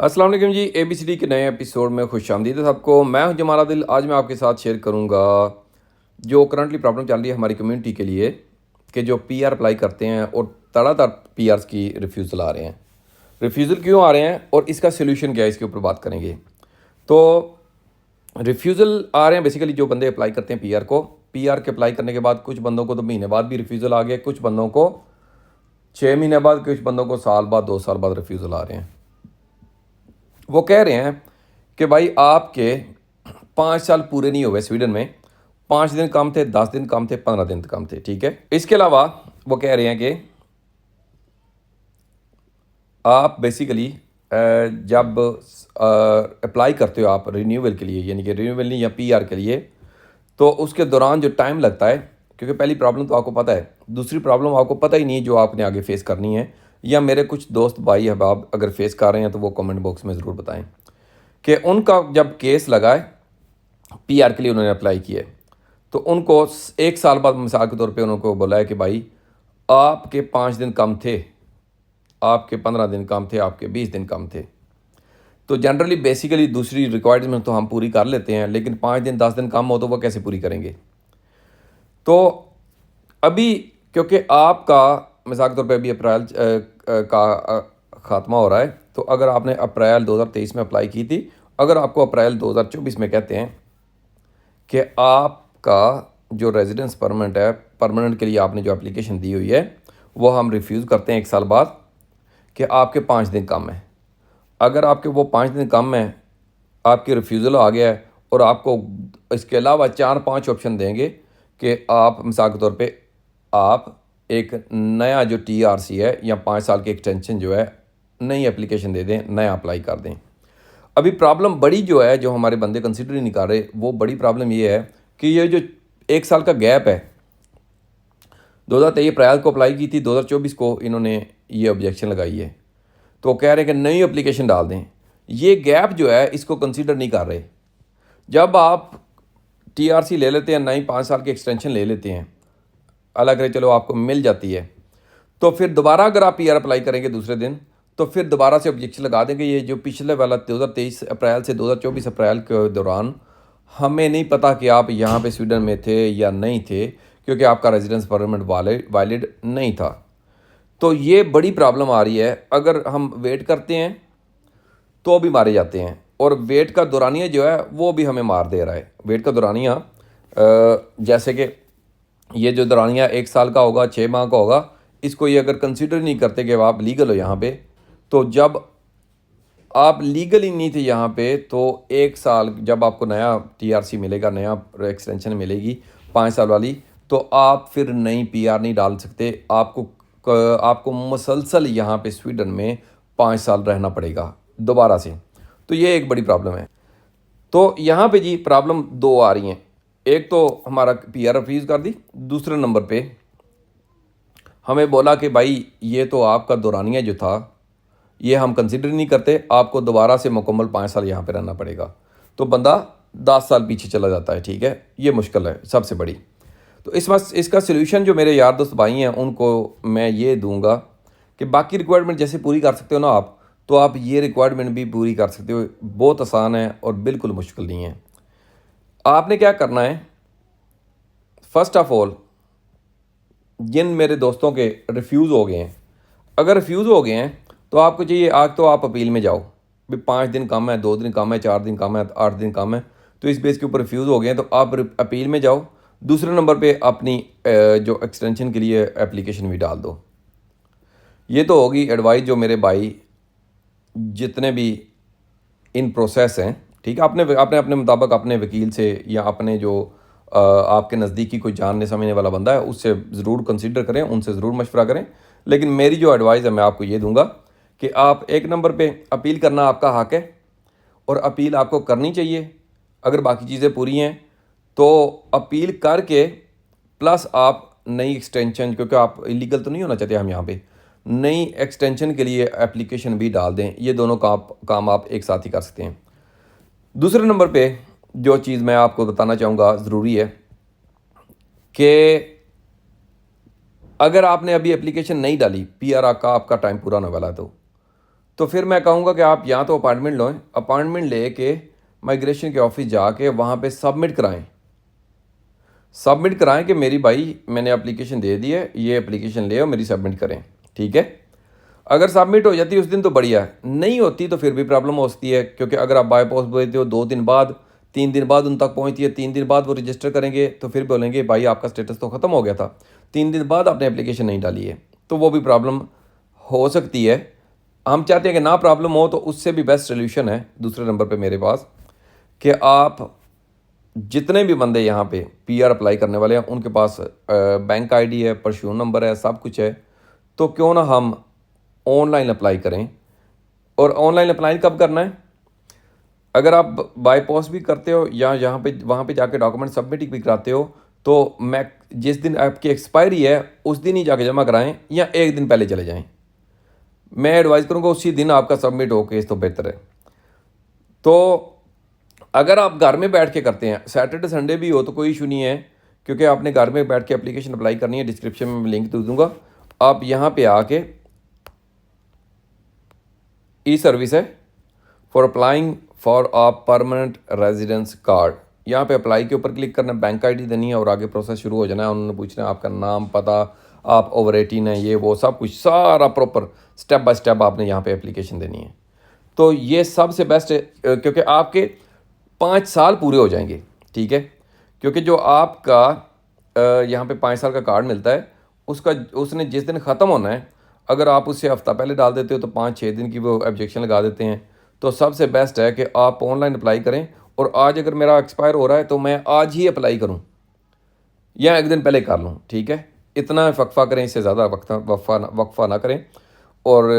अस्सलाम वालेकुम जी। ABCD के नए एपिसोड में खुशामदीद है सबको। मैं हूं जमाल आदिल। आज मैं आपके साथ शेयर करूंगा जो करंटली प्रॉब्लम चल रही है हमारी कम्युनिटी के लिए कि जो PR अप्लाई करते हैं और तड़ातड़ PRs की रिफ्यूज़ल आ रहे हैं। रिफ्यूज़ल क्यों आ रहे हैं और इसका सोल्यूशन क्या है, इसके ऊपर बात करेंगे। तो रिफ्यूज़ल आ रहे हैं बेसिकली जो बंदे अप्लाई करते हैं PR को। PR के अप्लाई करने के बाद कुछ बंदों को तो महीने बाद भी रिफ्यूज़ल आ गया, कुछ बंदों को 6 महीने बाद, कुछ बंदों को साल बाद, 2 साल बाद रिफ्यूज़ल आ रहे हैं। वो कह रहे हैं कि भाई आपके 5 साल पूरे नहीं हुए स्वीडन में। 5 दिन कम थे, 10 दिन कम थे, 15 दिन कम थे, ठीक है। इसके अलावा वो कह रहे हैं कि आप बेसिकली जब अप्लाई करते हो आप रिन्यूअल के लिए, यानी कि रिन्यूअल नहीं या PR के लिए, तो उसके दौरान जो टाइम लगता है, क्योंकि पहली प्रॉब्लम तो आपको पता है, दूसरी प्रॉब्लम आपको पता ही नहीं जो आपने आगे फेस करनी है, या मेरे कुछ दोस्त भाई अहबाब अगर फेस कर रहे हैं तो वो कमेंट बॉक्स में ज़रूर बताएं कि उनका जब केस लगा है PR के लिए, उन्होंने अप्लाई किया तो उनको 1 साल बाद मिसाल के तौर पे उनको बोला है कि भाई आपके 5 दिन कम थे, आपके 15 दिन कम थे, आपके 20 दिन कम थे। तो जनरली बेसिकली दूसरी रिक्वायरमेंट तो हम पूरी कर लेते हैं, लेकिन 5 दिन 10 दिन कम हो तो वो कैसे पूरी करेंगे। तो अभी क्योंकि आपका मिसाल के तौर पे अभी अप्रैल का ख़ात्मा हो रहा है, तो अगर आपने अप्रैल 2023 में अप्लाई की थी, अगर आपको अप्रैल 2024 में कहते हैं कि आपका जो रेजिडेंस परमानेंट है, परमानेंट के लिए आपने जो एप्लीकेशन दी हुई है वो हम रिफ्यूज़ करते हैं 1 साल बाद कि आपके 5 दिन कम है। अगर आपके वो 5 दिन कम है, आपकी रिफ्यूज़ल आ गया है और आपको इसके अलावा 4-5 ऑप्शन देंगे कि आप मिसाल के तौर पे आप एक नया जो TRC है या 5 साल की एक्सटेंशन जो है, नई एप्लीकेशन दे दें, नया अप्लाई कर दें। अभी प्रॉब्लम बड़ी जो है, जो हमारे बंदे कंसिडर ही नहीं कर रहे, वो बड़ी प्रॉब्लम ये है कि ये जो 1 साल का गैप है, 2023 अप्रैल को अप्लाई की थी, 2024 को इन्होंने ये ऑब्जेक्शन लगाई है, तो कह रहे हैं कि नई एप्लीकेशन डाल दें। ये गैप जो है इसको कंसीडर नहीं कर रहे। जब आप TRC ले लेते हैं, नई 5 साल की एक्सटेंशन ले लेते हैं, अलग रहे चलो आपको मिल जाती है, तो फिर दोबारा अगर आप PR अप्लाई करेंगे दूसरे दिन, तो फिर दोबारा से ऑब्जेक्शन लगा देंगे ये जो पिछले वाला 2023 अप्रैल से 2024 अप्रैल के दौरान हमें नहीं पता कि आप यहाँ पे स्वीडन में थे या नहीं थे, क्योंकि आपका रेजिडेंस परमिट वैलिड नहीं था। तो ये बड़ी प्रॉब्लम आ रही है। अगर हम वेट करते हैं तो भी मारे जाते हैं, और वेट का दौरानिया जो है वो भी हमें मार दे रहा है। वेट का दौरानिया जैसे कि ये जो दौरानिया 1 साल का होगा, 6 माह का होगा, इसको ये अगर कंसिडर नहीं करते कि आप लीगल हो यहाँ पे, तो जब आप लीगल ही नहीं थे यहाँ पे, तो 1 साल जब आपको नया TRC मिलेगा, नया एक्सटेंशन मिलेगी 5 साल वाली, तो आप फिर नई PR नहीं डाल सकते। आपको मुसलसल यहाँ पे स्वीडन में 5 साल रहना पड़ेगा दोबारा से। तो ये एक बड़ी प्रॉब्लम है। तो यहाँ पे जी प्रॉब्लम 2 आ रही हैं। एक तो हमारा PR रिफ्यूज़ कर दी, दूसरे नंबर पे हमें बोला कि भाई ये तो आपका दौरानिया जो था ये हम कंसिडर नहीं करते, आपको दोबारा से मुकम्मल 5 साल यहाँ पे रहना पड़ेगा। तो बंदा 10 साल पीछे चला जाता है, ठीक है। ये मुश्किल है सबसे बड़ी। तो इसका सोल्यूशन जो मेरे यार दोस्त भाई हैं उनको मैं ये दूंगा कि बाकी रिक्वायरमेंट जैसे पूरी कर सकते हो ना आप, तो आप ये रिक्वायरमेंट भी पूरी कर सकते हो। बहुत आसान है और बिल्कुल मुश्किल नहीं है। आपने क्या करना है, फर्स्ट ऑफ ऑल जिन मेरे दोस्तों के रिफ्यूज़ हो गए हैं, अगर रिफ्यूज़ हो गए हैं तो आपको चाहिए आज तो आप अपील में जाओ। भी 5 दिन कम है, 2 दिन कम है, 4 दिन कम है, 8 दिन कम है, तो इस बेस के ऊपर रिफ्यूज़ हो गए हैं तो आप अपील में जाओ। दूसरे नंबर पे अपनी जो एक्सटेंशन के लिए एप्लीकेशन भी डाल दो। ये तो होगी एडवाइस जो मेरे भाई जितने भी इन प्रोसेस हैं, ठीक है। आपने अपने मुताबिक अपने वकील से या अपने जो आपके नज़दीकी कोई जानने समझने वाला बंदा है उससे ज़रूर कंसीडर करें, उनसे ज़रूर मशवरा करें। लेकिन मेरी जो एडवाइस है मैं आपको ये दूंगा कि आप एक नंबर पे अपील करना आपका हक है और अपील आपको करनी चाहिए। अगर बाकी चीज़ें पूरी हैं तो अपील करके प्लस आप नई एक्सटेंशन, क्योंकि आप इलीगल तो नहीं होना चाहते हम यहाँ पे, नई एक्सटेंशन के लिए एप्लीकेशन भी डाल दें। ये दोनों काम आप एक साथ ही कर सकते हैं। दूसरे नंबर पे जो चीज़ मैं आपको बताना चाहूँगा ज़रूरी है कि अगर आपने अभी एप्लीकेशन नहीं डाली, PR का आपका टाइम पूरा होने वाला है, तो फिर मैं कहूँगा कि आप या तो अपॉइंटमेंट लो, अपॉइंटमेंट ले के माइग्रेशन के ऑफिस जाके वहाँ पे सबमिट कराएं कि मेरी भाई मैंने एप्लीकेशन दे दी है, ये एप्लीकेशन ले और मेरी सबमिट करें। ठीक है, अगर सबमिट हो जाती है उस दिन तो बढ़िया है, नहीं होती तो फिर भी प्रॉब्लम हो सकती है, क्योंकि अगर आप बाय पोस्ट भेजते हो 2 दिन बाद 3 दिन बाद उन तक पहुंचती है, 3 दिन बाद वो रजिस्टर करेंगे तो फिर बोलेंगे भाई आपका स्टेटस तो ख़त्म हो गया था, 3 दिन बाद आपने एप्लीकेशन नहीं डाली है, तो वो भी प्रॉब्लम हो सकती है। हम चाहते हैं कि ना प्रॉब्लम हो, तो उससे भी बेस्ट सोल्यूशन है दूसरे नंबर पे मेरे पास कि आप जितने भी बंदे यहाँ पे पीआर अप्लाई करने वाले हैं उनके पास बैंक आईडी है, परस्यून नंबर है, सब कुछ है, तो क्यों ना हम ऑनलाइन अप्लाई करें। और ऑनलाइन अप्लाई कब करना है? अगर आप बाय पोस्ट भी करते हो या यहाँ पे वहाँ पे जाके डॉक्यूमेंट सबमिट भी कराते हो, तो मैं जिस दिन आपकी एक्सपायरी है उस दिन ही जाके जमा कराएं या एक दिन पहले चले जाएं। मैं एडवाइस करूँगा उसी दिन आपका सबमिट हो केस तो बेहतर है। तो अगर आप घर में बैठ के करते हैं, सैटरडे संडे भी हो तो कोई इशू नहीं है, क्योंकि आपने घर में बैठ के एप्लीकेशन अप्लाई करनी है। डिस्क्रिप्शन में लिंक दे दूँगा, आप यहाँ पे आके ई सर्विस है for applying for a permanent residence card, यहाँ पे अप्लाई के ऊपर क्लिक करना, बैंक आईडी देनी है और आगे प्रोसेस शुरू हो जाना है। उन्होंने पूछना है आपका नाम, पता, आप ओवर 18 है, ये वो सब कुछ सारा प्रॉपर स्टेप बाय स्टेप आपने यहाँ पे एप्लीकेशन देनी है। तो ये सबसे बेस्ट है, क्योंकि आपके 5 साल पूरे हो जाएंगे। ठीक है, क्योंकि जो आपका यहाँ पे 5 साल का कार्ड मिलता है उसका उसने जिस दिन ख़त्म होना है, अगर आप उससे हफ्ता पहले डाल देते हो तो 5-6 दिन की वो ऑब्जेक्शन लगा देते हैं। तो सबसे बेस्ट है कि आप ऑनलाइन अप्लाई करें, और आज अगर मेरा एक्सपायर हो रहा है तो मैं आज ही अप्लाई करूं या एक दिन पहले कर लूं। ठीक है, इतना वक्फा करें, इससे ज़्यादा वक्फा ना करें, और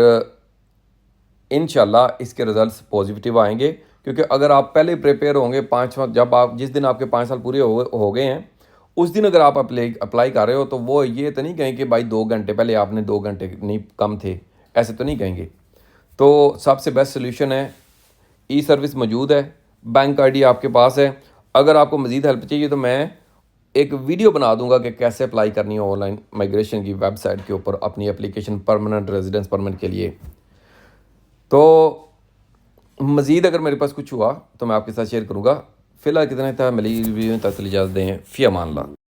इंशाल्लाह इसके रिज़ल्ट्स पॉजिटिव आएंगे। क्योंकि अगर आप पहले प्रिपेयर होंगे, जब आप जिस दिन आपके 5 साल पूरे हो गए हैं उस दिन अगर आप अप्लाई कर रहे हो, तो वो ये तो नहीं कहेंगे कि भाई 2 घंटे पहले आपने 2 घंटे नहीं कम थे, ऐसे तो नहीं कहेंगे। तो सबसे बेस्ट सोल्यूशन है, ई सर्विस मौजूद है, बैंक आईडी आपके पास है। अगर आपको मज़ीद हेल्प चाहिए तो मैं एक वीडियो बना दूंगा कि कैसे अप्लाई करनी है ऑनलाइन माइग्रेशन की वेबसाइट के ऊपर अपनी एप्लीकेशन परमानेंट रेजिडेंस परमिट के लिए। तो मज़ीद अगर मेरे पास कुछ हुआ तो मैं आपके साथ शेयर करूँगा। फ़िलहाल कितना था मिली वीडियो तक इजाज़त दें, फ़ी अमान अल्लाह।